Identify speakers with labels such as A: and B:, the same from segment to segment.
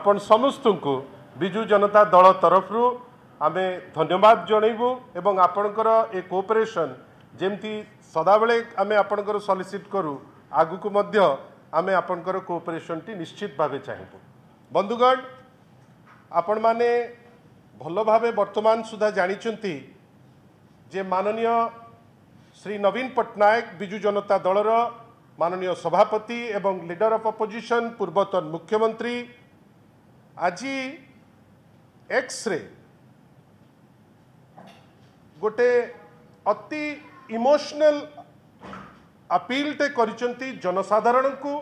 A: आपण समस्त को विजु जनता दल तरफ आमे धन्यवाद जनइबू एवं आपणकर ए कोऑपरेशन जेमती सदाबेले आमे आपणकर सॉलिसिट करू आगु को मध्य आमे आपणकर कोऑपरेशन टी निश्चित भावे चाहिबू। बंधुगण आपण माने भल भावे वर्तमान सुधा जानिचंती जे माननीय श्री नवीन पट्टनायक विजु जनता दलर माननीय सभापति एवं लीडर ऑफ अपोजिशन पूर्वतन मुख्यमंत्री आज एक्स रे गोटे अति इमोशनल अपील टे करिसंती जनसाधारण को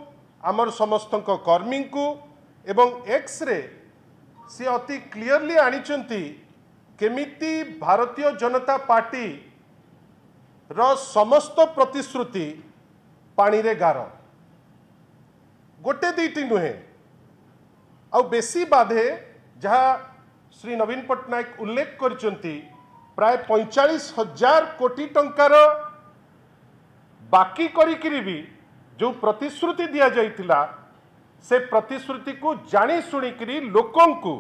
A: आमर समस्त कर्मी को एवं एक्स रे से अति क्लियरली आनिचंती केमिति भारतीय जनता पार्टी रो समस्त प्रतिश्रुति पानी रे गार गोटे दीटी नुहे आ बेसी बाधे जहाँ श्री नवीन पट्टनायक उल्लेख करचंती प्राय 45,000 कोटी टंकार बाकी करी भी जो प्रतिश्रुति दिया जाइतिला से प्रतिश्रुति को जानी शुणिकी लोकं को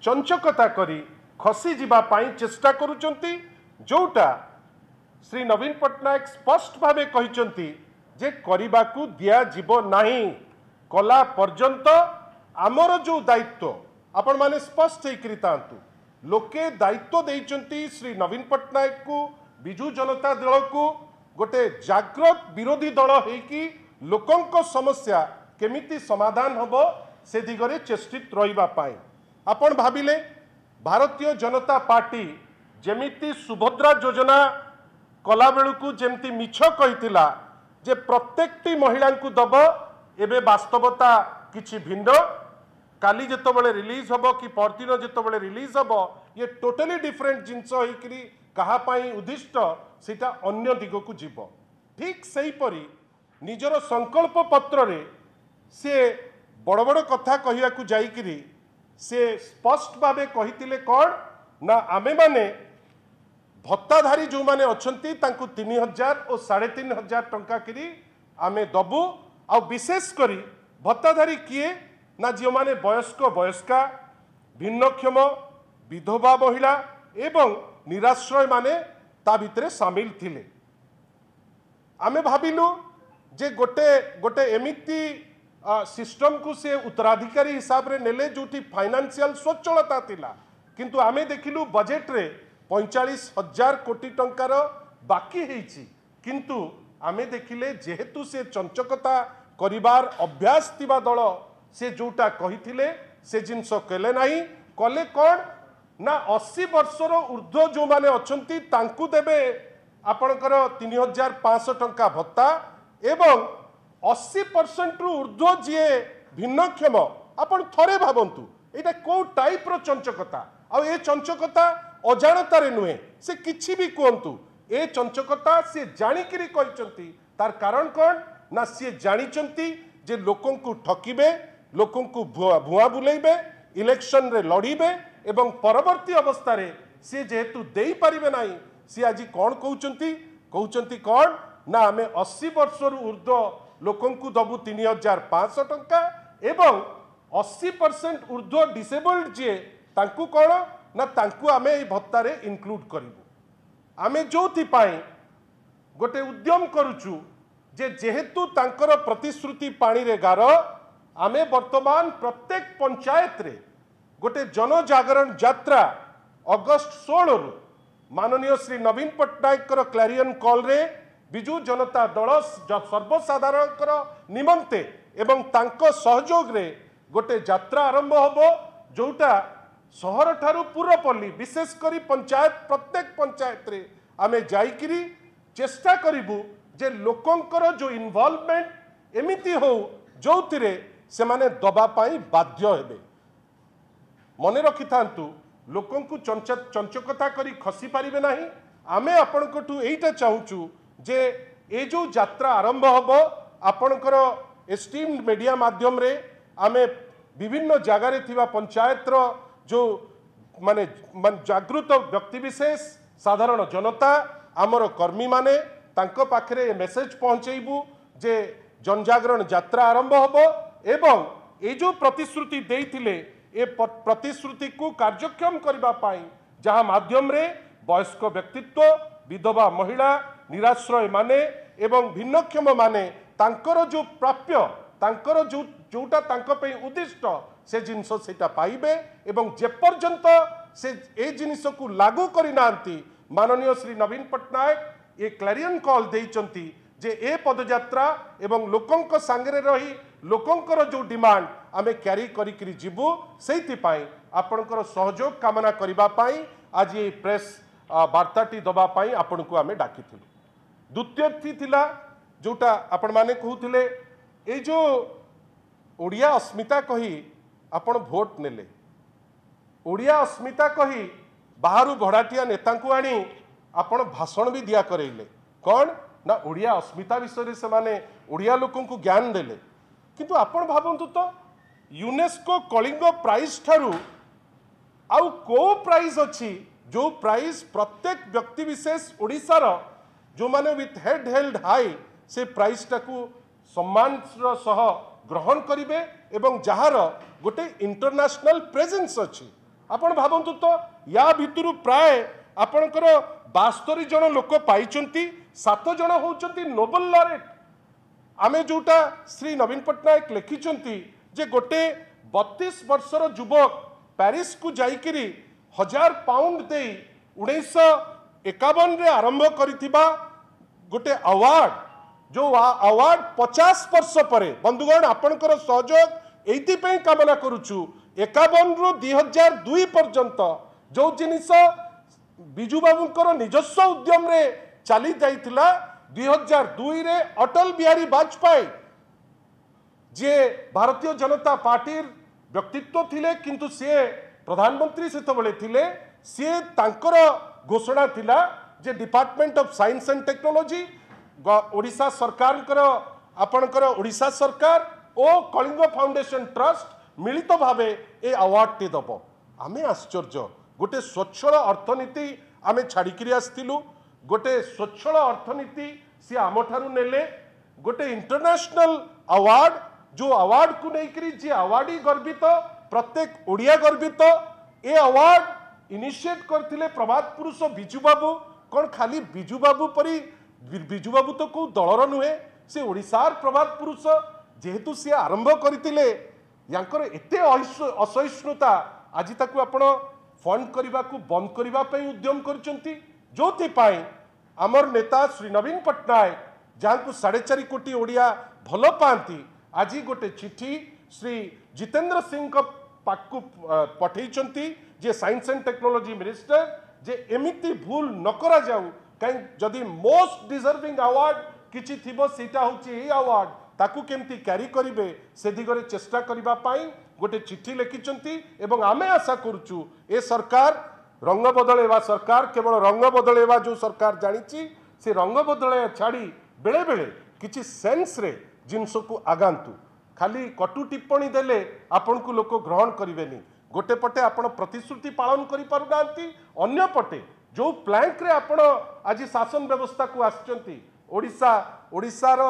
A: चंचकता करी खसी जीवा पाई चेष्टा करुचंती जोटा श्री नवीन पट्टनायक स्पष्ट भावे कहिचंती जे करिबा को दिया जीवो नाही कला पर्यंत आमर जो दायित्व आपण माने स्पष्ट हेकरी तांतु लोके दायित्व देइचंती श्री नवीन पट्टनायक को विजु जनता दल को गोटे जागृत विरोधी दल हेकी लोकंक समस्या केमिति समाधान हबो से दिगरे चेष्टित रहिबा पाई आपण भाबिले भारतीय जनता पार्टी जेमिति सुभद्रा योजना कला बेलू जेमती मिछ कहितिला जे प्रत्येकटी महिला को दब एबे वास्तवता किछि भिन्न काली जेतबेले रिलीज हबो कि परदिन जेतबेले रिलीज हबो ये टोटली डिफरेंट जिंस होइकरी कहा पाई उद्दिष्ट सीटा अन्य दिग को जीव ठीक सही परी निजर संकल्प पत्र रे से बड़ बड़ कथा कहिया को जाइकरी से स्पष्ट भावे कहितिले कौन ना आमे माने भत्ताधारी जो माने अछंती तांकु 3,000 और 3,500 टंका करी आमे दबु आ विशेष करी भत्ताधारी किए ना जो माने वयस्क वयस्का भिन्नक्षम विधवा महिला एवं निराश्रय माने ता भितरे सामिल थिले आमे भाबिलु जे गोटे गोटे एमिति सिस्टम को से उत्तराधिकारी हिसाब रे नेले जोठी फाइनेंशियल स्वच्छलता थिला किंतु आमे देखिलु बजेट रे 45,000 कोटी टंकार बाकी हेछि किंतु आमे देखिले जेहेतु से चंचकता करिवार अभ्यास थिबा दल से जोटा कहिथिले से जिंस केले नाही कले कोन ना 80 वर्षर ऊर्ध्व जो माने अछंती तांकु देबे आपणकर 3,500 टंका भत्ता एवं 80% रु ऊर्ध्व जे भिन्नक्षम आपण थरे भाबंतु एटा को टाइप रो चंचकता आ ए चंचकता अजाणतारे नुहे से किछि भी कहतु ए चंचकता से जानिकरी कहिचंती तार कारण कौन ना सी जानिचंती जे लोकों को ठकिबे लोकों को भुआ बुलेइबे इलेक्शन रे लड़ीबे एवं परवर्ती अवस्था रे सी जेहेतु देई परिबे नाही सी आज कौन कहउचंती कौन ना आमे 80 वर्ष रु ऊर्ध्व लोकों को दबु 3,500 टंका एवं 80% ऊर्ध्व डिसेबल्ड जे तांकु कौन ना तांकु आमे ए भत्ता रे इंक्लूड करिबु आमे जोथि पाई गोटे उद्यम करूचु जे जेहेतु तांकर प्रतिश्रुति पानी रे गार आमे वर्तमान प्रत्येक पंचायत रे गोटे जनजागरण यात्रा अगस्त 16 रु माननीय श्री नवीन पट्टनायक क्लारियन कॉल रे विजु जनता दल सर्वसाधारण निमंते एवं तांको सहयोग रे गोटे यात्रा आरंभ होबो जोटा सहर ठारू पुरपल्ली विशेष करी पंचायत प्रत्येक पंचायत रे आमे जाइकिरी चेष्टा करिबु जे लोकंकर जो इन्वॉल्वमेंट एमिति हो जोथिरे से माने दबा पाई बाध्य हेबे मने रखि थांतु लोकं को चंचकता करी खसी पारिबे नाही आमे आपनकठू एइटा चाहूचु जे ए जो यात्रा आरंभ होबो आपनकर एस्टीम्ड मीडिया माध्यम रे आमे विभिन्न जगह रे थिबा पंचायत रो जो माने जागृत व्यक्ति विशेष साधारण जनता आमर कर्मी माने तांको पाखरे मेसेज पहुंचेबू जे जनजागरण यात्रा आरंभ होबो एवं ए जो प्रतिश्रुति देइथिले ए प्रतिश्रुति को कार्यक्षम करबा पाई जहाँ माध्यम रे वयस्क व्यक्तित्व विधवा महिला निराश्रय माने एवं भिन्नक्षम माने तांकर जो प्राप्य तांकर जो जोटा तांको पे उद्दिष्ट से जिनस सेटा पाइबे एवं जे पर्यंत से ए जिनिस को लागू करि नांती माननीय श्री नवीन पट्टनायक ये क्लैरियन कॉल देइचंती जे ए पदयात्रा एवं लोकंक सांगरे रही लोकंकर जो डिमांड आमे क्यारी करिकरी जीवु सेति पाई आपनकर सहयोग कामना करिबा पाई आज ये प्रेस वार्ताटी दबा पाई आपन को आमे डाकिथिलु। द्वितीय थिला जोटा आपण माने कहउथिले ए जो ओडिया अस्मिता कही आपण भोट नेले ओडिया अस्मिता कही बाहरु भड़ाटिया नेता को आनी आपण भाषण भी दिया करेले कौन ना ओडिया अस्मिता विषय से माने ओडिया लोकों को ज्ञान देले किंतु आपण भावंतु तो यूनेस्को कलिंग प्राइज ठारू आउ को प्राइज अच्छी जो प्राइज प्रत्येक व्यक्ति विशेष ओडिशार जो माने विथ हेड हेल्ड हाई से प्राइज टाकू सम्मान सह ग्रहण करिवे एवं जहार गोटे इंटरनेशनल प्रेजेंस अच्छी आपण भावंतु तो या भितरु प्राय आपणकर 72 जन लोक पाइचंती 7 जन होचंती नोबेल लॉरेट आमे जोटा श्री नवीन पट्टनायक लिखिचंती जे गोटे 32 वर्षर युवक पेरिस को जाइकिरी 1000 पाउंड दे 1951 रे आरंभ करिथिबा गोटे अवार्ड जो अवार्ड 50 वर्ष परे बंधुगण आपणकर सहयोग एइथिपई कामना करूछु 51 रु 2002 पर्यंत जो जिनिस बिजू बाबूंकर निजस्व उद्यम रे चली जाइथिला 2002 रे अटल बिहारी वाजपेयी जे भारतीय जनता पार्टी व्यक्तित्व थिले किंतु से प्रधानमंत्री सेतबेले थिले से तांकर घोषणा थिला जे department of science and technology Odisha सरकार आपणकर ओडिशा सरकार ओ कलिंग फाउंडेशन ट्रस्ट मिलित भावे ए अवार्ड टी दब आमे आश्चर्य गोटे स्वच्छल अर्थनीति आमे छाड़िकी आसलु गोटे स्वच्छल अर्थनीति सी आम ठारू नेले गोटे इंटरनेशनल अवार्ड जो अवार्ड को लेकर जी अवार्डी गर्वित प्रत्येक ओडिया गर्वित ए अवार्ड इनिशिएट करथिले प्रभात पुरुष बिजू बाबू कौन खाली बिजू बाबू परी बिजू बाबू तो को दलर नुहे से ओडिशार प्रभात पुरुष जेहेतु सी आरंभ करथिले यांकर एते असहिष्णुता आज ताकू आपण फंड करने को बंद करने उद्यम करचंती जोथि पाई आमर नेता श्री नवीन पट्टनायक जहाँ को 4.5 कोटी ओडिया भल पाती आज गोटे चिठी श्री जितेंद्र सिंह पाकू पठेइचंती जे साइंस एंड टेक्नोलॉजी मिनिस्टर जे एमिति भूल न करा जाऊ कहीं जदि मोस्ट डिजर्विंग अवार्ड किछि थिबो सेटा होची ए अवार्ड ताकू केमती क्यारी करिवे से दिगरे चेष्टा करिबा पाई गोटे चिठी लिखिचंती एवं आमे आशा करूचु ए सरकार रंग बदलेवा सरकार केवल रंग बदलेवा जो सरकार जानिची से रंग बदले छाड़ी बेले बेले किछि सेंस रे जिनस को आगांतु खाली कटु टिप्पणी देले आपन को लोक ग्रहण करिवेनी गोटे पटे आपण प्रतिश्रुति पालन करि पारु नांती अन्य पटे जो प्लांक रे आपण आज शासन व्यवस्था को आछंती ओडिशा ओडिशार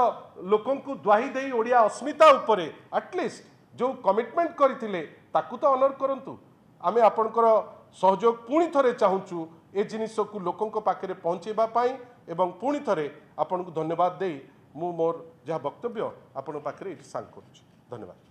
A: लोकों को द्वाही देई ओडिया अस्मिता उपरे एटलिस्ट जो कमिटमेंट करथिले ताकू तो ऑनर करंतु आमे आपनकर सहयोग पुणी थरे चाहूचु ए जिनिस को लोकों पाखे पहुँचेबा पाई एवं पुणी थरे आपन को धन्यवाद देई मु मोर जहाँ वक्तव्य आपण पाखे सांग करूछु धन्यवाद।